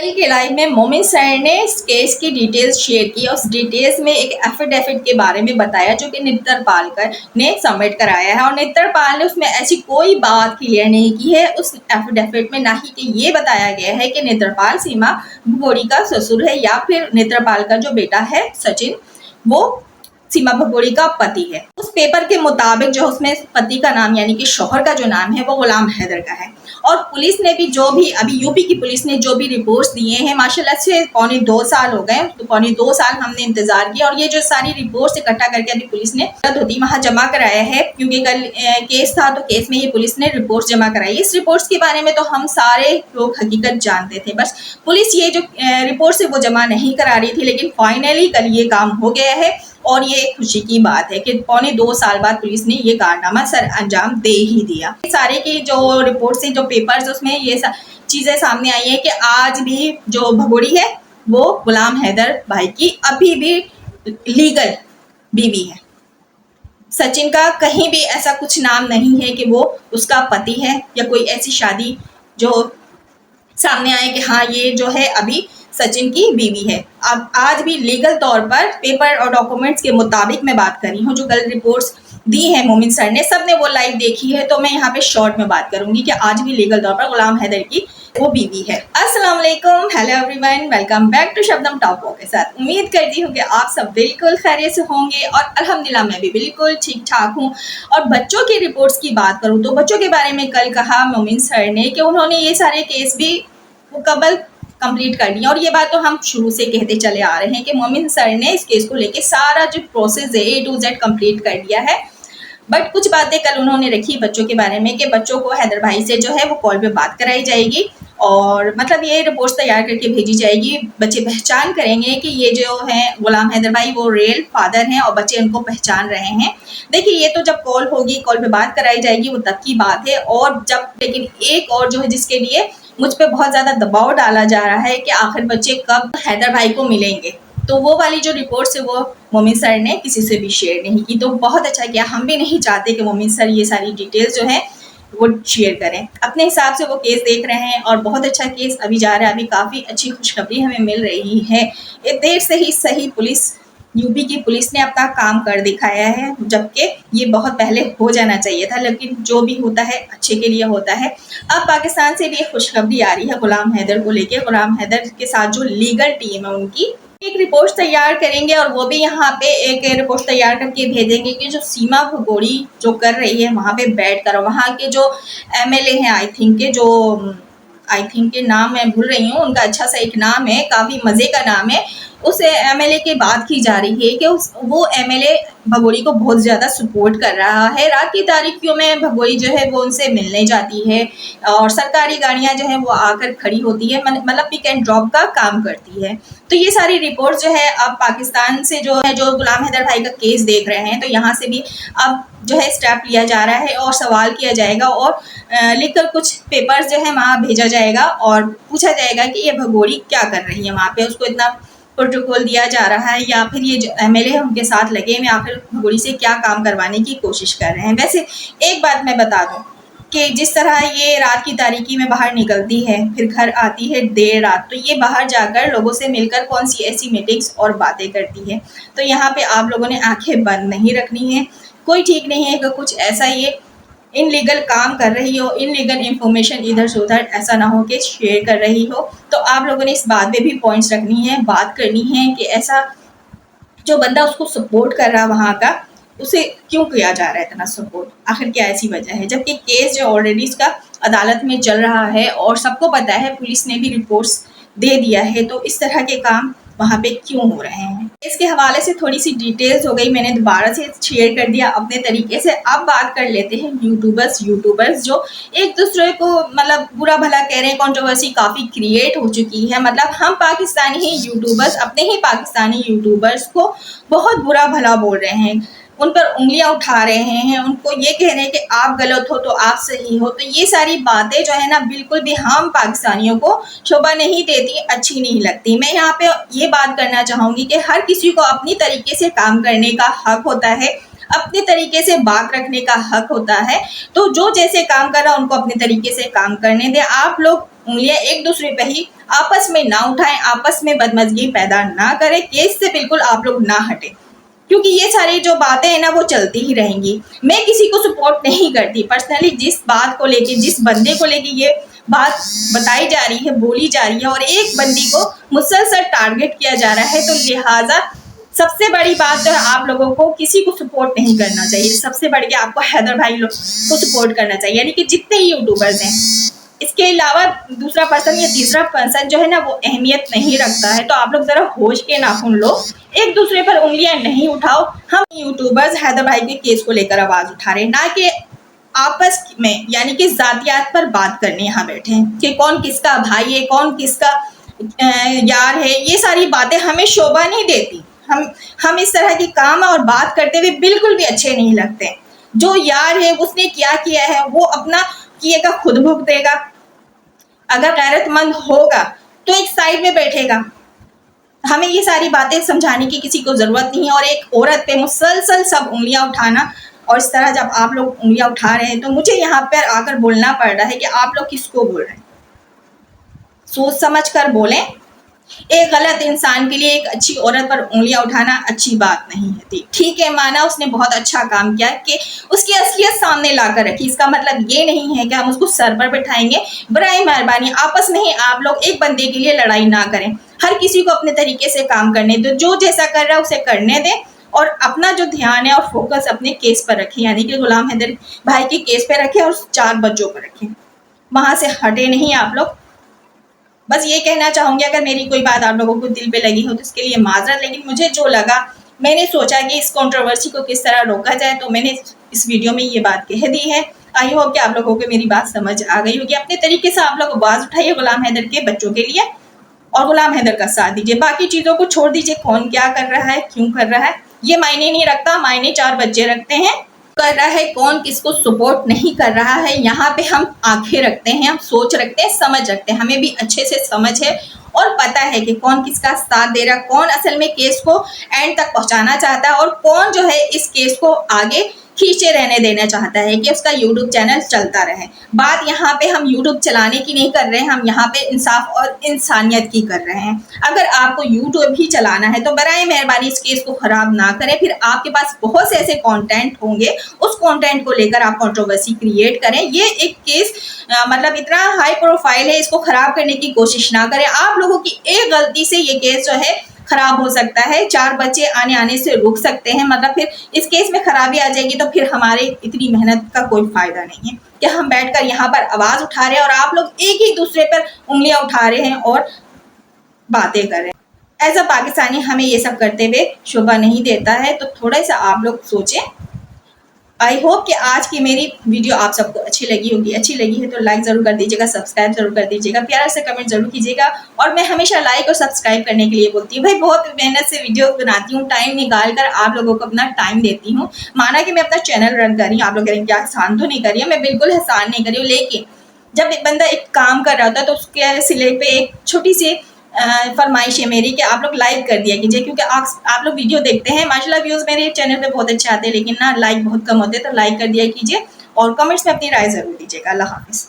कल के लाइव में मोमिन सर ने इस केस की डिटेल्स शेयर की और उस डिटेल्स में एक एफिडेविट के बारे में बताया जो कि नेत्रपाल ने सबमिट कराया है। और नेत्रपाल ने उसमें ऐसी कोई बात क्लियर नहीं की है उस एफिडेविट में, ना ही कि ये बताया गया है कि नेत्रपाल सीमा भगोड़ी का ससुर है या फिर नेत्रपाल का जो बेटा है सचिन वो सीमा भगोड़ी का पति है। उस पेपर के मुताबिक जो उसमें पति का नाम यानी कि शौहर का जो नाम है वो गुलाम हैदर का है। और पुलिस ने भी जो भी अभी यूपी की पुलिस ने जो भी रिपोर्ट्स दिए हैं, माशाल्लाह से पौने 2 साल हो गए, तो पौने 2 साल हमने इंतजार किया और ये जो सारी रिपोर्ट्स इकट्ठा करके अभी पुलिस ने होती वहां जमा कराया है, क्योंकि कल केस था तो केस में ये पुलिस ने रिपोर्ट्स जमा कराई। इस रिपोर्ट्स के बारे में तो हम सारे लोग हकीकत जानते थे, बस पुलिस ये जो रिपोर्ट्स है वो जमा नहीं करा रही थी, लेकिन फाइनली कल ये काम हो गया है और ये एक खुशी की बात है कि पौने 2 साल बाद पुलिस ने ये कारनामा सर अंजाम दे ही दिया। सारे की जो रिपोर्ट्स हैं, जो पेपर्स, उसमें ये चीजें सामने आई है कि आज भी जो भगोड़ी है वो गुलाम हैदर भाई की अभी भी लीगल बीवी है। सचिन का कहीं भी ऐसा कुछ नाम नहीं है कि वो उसका पति है या कोई ऐसी शादी जो सामने आए कि हाँ ये जो है अभी सचिन की बीवी है। अब आज भी लीगल तौर पर पेपर और डॉक्यूमेंट्स के मुताबिक मैं बात कर रही हूँ, जो कल रिपोर्ट्स दी है मोमिन सर ने, सबने वो लाइव देखी है, तो मैं यहाँ पे शॉर्ट में बात करूंगी कि आज भी लीगल तौर पर गुलाम हैदर की वो बीवी है। अस्सलाम वालेकुम, hello everyone, welcome back to Shabnam top के साथ। उम्मीद करती हूँ कि आप सब बिल्कुल खैरियत से होंगे और अल्हम्दुलिल्लाह मैं भी बिल्कुल ठीक ठाक हूँ। और बच्चों की रिपोर्ट्स की बात करूँ तो बच्चों के बारे में कल कहा मोमिन सर ने कि उन्होंने ये सारे केस भी मुकम्मल कंप्लीट कर दिया। और ये बात तो हम शुरू से कहते चले आ रहे हैं कि मोमिन सर ने इस केस को लेके सारा जो प्रोसेस है A to Z कंप्लीट कर दिया है। बट कुछ बातें कल उन्होंने रखी बच्चों के बारे में कि बच्चों को हैदर भाई से जो है वो कॉल पे बात कराई जाएगी और मतलब ये रिपोर्ट्स तैयार करके भेजी जाएगी। बच्चे पहचान करेंगे कि ये जो है गुलाम हैदर भाई वो रियल फादर हैं और बच्चे उनको पहचान रहे हैं। देखिए ये तो जब कॉल होगी, कॉल पे बात कराई जाएगी, वो तब की बात है। और जब लेकिन एक और जो है जिसके लिए मुझ पे बहुत ज्यादा दबाव डाला जा रहा है कि आखिर बच्चे कब हैदर भाई को मिलेंगे, तो वो वाली जो रिपोर्ट्स है वो मोमिन सर ने किसी से भी शेयर नहीं की। तो बहुत अच्छा किया, हम भी नहीं चाहते कि मोमिन सर ये सारी डिटेल्स जो है वो शेयर करें। अपने हिसाब से वो केस देख रहे हैं और बहुत अच्छा केस अभी जा रहा है। अभी काफ़ी अच्छी खुशखबरी हमें मिल रही है। देर से ही सही पुलिस, यूपी की पुलिस ने अपना काम कर दिखाया है, जबकि ये बहुत पहले हो जाना चाहिए था, लेकिन जो भी होता है अच्छे के लिए होता है। अब पाकिस्तान से भी खुशखबरी आ रही है गुलाम हैदर को लेके। गुलाम हैदर के साथ जो लीगल टीम है उनकी एक रिपोर्ट तैयार करेंगे और वो भी यहाँ पे एक रिपोर्ट तैयार करके भेजेंगे कि जो सीमा भगोड़ी जो कर रही है वहाँ पे बैठ कर, वहाँ के जो MLA हैं, आई थिंक के नाम मैं भूल रही हूँ उनका, अच्छा सा एक नाम है, काफ़ी मज़े का नाम है। उस MLA की बात की जा रही है कि वो MLA भगोड़ी को बहुत ज़्यादा सपोर्ट कर रहा है। रात की तारीखियों में भगोड़ी जो है वो उनसे मिलने जाती है और सरकारी गाड़ियां जो है वो आकर खड़ी होती है, मतलब पिक एंड ड्रॉप का काम करती है। तो ये सारी रिपोर्ट जो है अब पाकिस्तान से जो है, जो गुलाम हैदर भाई का केस देख रहे हैं, तो यहाँ से भी अब जो है स्टेप लिया जा रहा है और सवाल किया जाएगा और लिखकर कुछ पेपर्स जो है वहाँ भेजा जाएगा और पूछा जाएगा कि ये भगोड़ी क्या कर रही है वहाँ पे, उसको इतना प्रोटोकॉल दिया जा रहा है या फिर ये जो MLA है उनके साथ लगे हुए आखिर भगोड़ी से क्या काम करवाने की कोशिश कर रहे हैं। वैसे एक बात मैं बता दूं कि जिस तरह ये रात की तारीकी में बाहर निकलती है फिर घर आती है देर रात, तो ये बाहर जाकर लोगों से मिलकर कौन सी ऐसी मीटिंग्स और बातें करती है। तो यहाँ पे आप लोगों ने आंखें बंद नहीं रखनी है। कोई ठीक नहीं है कि कुछ ऐसा ये इनलीगल काम कर रही हो, इनलीगल इंफॉर्मेशन इधर से उधर ऐसा ना हो कि शेयर कर रही हो। तो आप लोगों ने इस बात पे भी पॉइंट्स रखनी है, बात करनी है कि ऐसा जो बंदा उसको सपोर्ट कर रहा वहाँ का, उसे क्यों किया जा रहा है इतना सपोर्ट, आखिर क्या ऐसी वजह है, जबकि केस जो ऑलरेडी इसका अदालत में चल रहा है और सबको पता है, पुलिस ने भी रिपोर्ट्स दे दिया है। तो इस तरह के काम वहाँ पे क्यों हो रहे हैं। इसके हवाले से थोड़ी सी डिटेल्स हो गई, मैंने दोबारा से शेयर कर दिया अपने तरीके से। अब बात कर लेते हैं यूट्यूबर्स जो एक दूसरे को मतलब बुरा भला कह रहे हैं। कंट्रोवर्सी काफ़ी क्रिएट हो चुकी है, मतलब हम पाकिस्तानी ही यूट्यूबर्स अपने ही पाकिस्तानी यूट्यूबर्स को बहुत बुरा भला बोल रहे हैं, उन पर उंगलियां उठा रहे हैं, उनको ये कह रहे हैं कि आप गलत हो तो आप सही हो। तो ये सारी बातें जो है ना बिल्कुल भी हम पाकिस्तानियों को शोभा नहीं देती, अच्छी नहीं लगती। मैं यहाँ पे ये बात करना चाहूँगी कि हर किसी को अपनी तरीके से काम करने का हक होता है, अपने तरीके से बात रखने का हक होता है। तो जो जैसे काम कर रहा है उनको अपने तरीके से काम करने दें। आप लोग उंगलियां एक दूसरे पे ही आपस में ना उठाएं, आपस में बदमजगी पैदा ना करें, केस से बिल्कुल आप लोग ना हटे, क्योंकि ये सारी जो बातें हैं ना वो चलती ही रहेंगी। मैं किसी को सपोर्ट नहीं करती पर्सनली, जिस बात को लेके, जिस बंदे को लेके ये बात बताई जा रही है, बोली जा रही है और एक बंदी को मुसलसल टारगेट किया जा रहा है, तो लिहाजा सबसे बड़ी बात तो है आप लोगों को किसी को सपोर्ट नहीं करना चाहिए। सबसे बढ़ के आपको हैदर भाई लोग को सपोर्ट करना चाहिए, यानी कि जितने ही यूट्यूबर्स हैं। इसके अलावा दूसरा पर्सन या तीसरा पर्सन जो है ना वो अहमियत नहीं रखता है, तो आप लोग जरा होश के नाखून लो, एक दूसरे पर उंगलियां नहीं उठाओ। हम यूट्यूबर्स हैदर भाई के केस को लेकर आवाज उठा रहे हैं, ना कि आपस में यानी कि जातियात पर बात करने यहाँ बैठे हैं कि कौन किसका भाई है, कौन किसका यार है। ये सारी बातें हमें शोभा नहीं देती। हम इस तरह की काम और बात करते हुए बिल्कुल भी अच्छे नहीं लगते। जो यार है उसने क्या किया है वो अपना किएगा खुद भुगतेगा। अगर गैरतमंद होगा तो एक साइड में बैठेगा। हमें ये सारी बातें समझाने की किसी को जरूरत नहीं है। और एक औरत पे मुसलसल सब उंगलियां उठाना, और इस तरह जब आप लोग उंगलियां उठा रहे हैं तो मुझे यहाँ पर आकर बोलना पड़ रहा है कि आप लोग किसको बोल रहे हैं, सोच समझ कर बोलें। एक गलत इंसान के लिए एक अच्छी औरत पर उंगलियां उठाना अच्छी बात नहीं है। ठीक है, माना उसने बहुत अच्छा काम किया कि उसकी असलियत सामने लाकर रखी, इसका मतलब ये नहीं है कि हम उसको सर पर बैठाएंगे। बराए मेहरबानी आपस में ही आप लोग एक बंदे के लिए लड़ाई ना करें, हर किसी को अपने तरीके से काम करने दो, जो जैसा कर रहा है उसे करने दें और अपना जो ध्यान है और फोकस अपने केस पर रखें, यानी कि गुलाम हैदर भाई के केस पर रखें और 4 बच्चों पर रखें, वहां से हटे नहीं आप लोग। बस ये कहना चाहूंगी, अगर मेरी कोई बात आप लोगों को दिल पे लगी हो तो इसके लिए माजरत, लेकिन मुझे जो लगा, मैंने सोचा कि इस कंट्रोवर्सी को किस तरह रोका जाए, तो मैंने इस वीडियो में ये बात कह दी है। आई होप कि आप लोगों को मेरी बात समझ आ गई होगी। अपने तरीके से आप लोग आवाज उठाइए गुलाम हैदर के बच्चों के लिए और गुलाम हैदर का साथ दीजिए। बाकी चीजों को छोड़ दीजिए, कौन क्या कर रहा है, क्यों कर रहा है, ये मायने नहीं रखता। मायने 4 बच्चे रखते हैं, कर रहा है कौन किसको सपोर्ट नहीं कर रहा है, यहाँ पे हम आंखें रखते हैं, हम सोच रखते हैं, समझ रखते हैं। हमें भी अच्छे से समझ है और पता है कि कौन किसका साथ दे रहा, कौन असल में केस को एंड तक पहुंचाना चाहता है और कौन जो है इस केस को आगे खींचे रहने देना चाहता है कि उसका यूट्यूब चैनल चलता रहे। बात यहाँ पे हम यूट्यूब चलाने की नहीं कर रहे हैं, हम यहाँ पे इंसाफ और इंसानियत की कर रहे हैं। अगर आपको यूट्यूब ही चलाना है तो बराए मेहरबानी इस केस को खराब ना करें। फिर आपके पास बहुत से ऐसे कंटेंट होंगे, उस कंटेंट को लेकर आप कंट्रोवर्सी क्रिएट करें। ये एक केस मतलब इतना हाई प्रोफाइल है, इसको खराब करने की कोशिश ना करें। आप लोगों की एक गलती से ये केस जो है खराब हो सकता है, 4 बच्चे आने से रुक सकते हैं। मतलब फिर इस केस में खराबी आ जाएगी तो फिर हमारे इतनी मेहनत का कोई फायदा नहीं है कि हम बैठकर यहाँ पर आवाज उठा रहे हैं और आप लोग एक ही दूसरे पर उंगलियां उठा रहे हैं और बातें कर रहे हैं। एज अ पाकिस्तानी हमें ये सब करते हुए शोभा नहीं देता है, तो थोड़ा सा आप लोग सोचें। आई होप कि आज की मेरी वीडियो आप सबको अच्छी लगी होगी। अच्छी लगी है तो लाइक जरूर कर दीजिएगा, सब्सक्राइब जरूर कर दीजिएगा, प्यार से कमेंट जरूर कीजिएगा। और मैं हमेशा लाइक और सब्सक्राइब करने के लिए बोलती हूँ। भाई बहुत मेहनत से वीडियो बनाती हूँ, टाइम निकाल कर आप लोगों को अपना टाइम देती हूँ। माना कि मैं अपना चैनल रन कर रही हूँ, आप लोग करेंगे एहसान तो नहीं करी है, मैं बिल्कुल एहसान नहीं करी हूँ। लेकिन जब एक बंदा एक काम कर रहा होता है तो उसके सिले पे एक छोटी सी फरमाइश है मेरी कि आप लोग लाइक कर दिया कीजिए, क्योंकि आप लोग वीडियो देखते हैं, माशाल्लाह व्यूज मेरे चैनल पे बहुत अच्छे आते हैं, लेकिन ना लाइक बहुत कम होते हैं। तो लाइक कर दिया कीजिए और कमेंट्स में अपनी राय जरूर दीजिएगा। अल्लाह हाफिज।